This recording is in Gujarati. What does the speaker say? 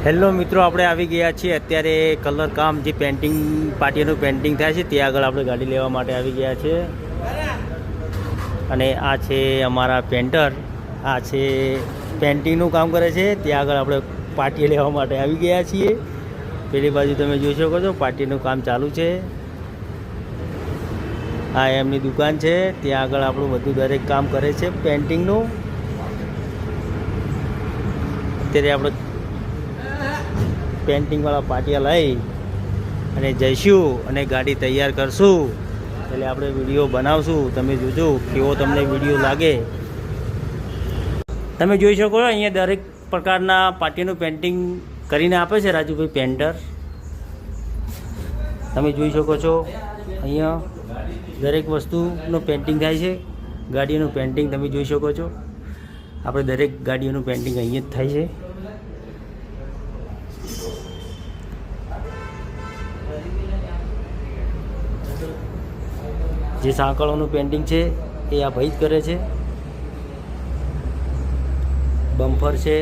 હેલો મિત્રો, આપણે આવી ગયા છીએ અત્યારે કલર કામ જે પેન્ટિંગ પાટિયાનું પેન્ટિંગ થાય છે ત્યાં આગળ આપણે ગાડી લેવા માટે આવી ગયા છે. અને આ છે અમારા પેન્ટર, આ છે પેન્ટિંગનું કામ કરે છે. ત્યાં આગળ આપણે પાટિયા લેવા માટે આવી ગયા છીએ. પેલી બાજુ તમે જોઈ શકો છો પાટિયાનું કામ ચાલુ છે. આ એમની દુકાન છે, ત્યાં આગળ આપણું બધું દરેક કામ કરે છે પેન્ટિંગનું. અત્યારે આપણે પેન્ટિંગવાળા પાટિયા લઈ અને જઈશું અને ગાડી તૈયાર કરશું. એટલે આપણે વિડીયો બનાવશું, તમે જોજો કેવો તમને વિડીયો લાગે. તમે જોઈ શકો છો અહીંયા દરેક પ્રકારના પાટિયાનું પેન્ટિંગ કરીને આપે છે રાજુભાઈ પેન્ટર. તમે જોઈ શકો છો અહીંયા દરેક વસ્તુનું પેન્ટિંગ થાય છે. ગાડીઓનું પેન્ટિંગ તમે જોઈ શકો છો. આપણે દરેક ગાડીઓનું પેન્ટિંગ અહીંયા જ થાય છે. જે સાંકળોનું પેન્ટિંગ છે એ આ ભાઈ જ કરે છે. બમ્પર છે.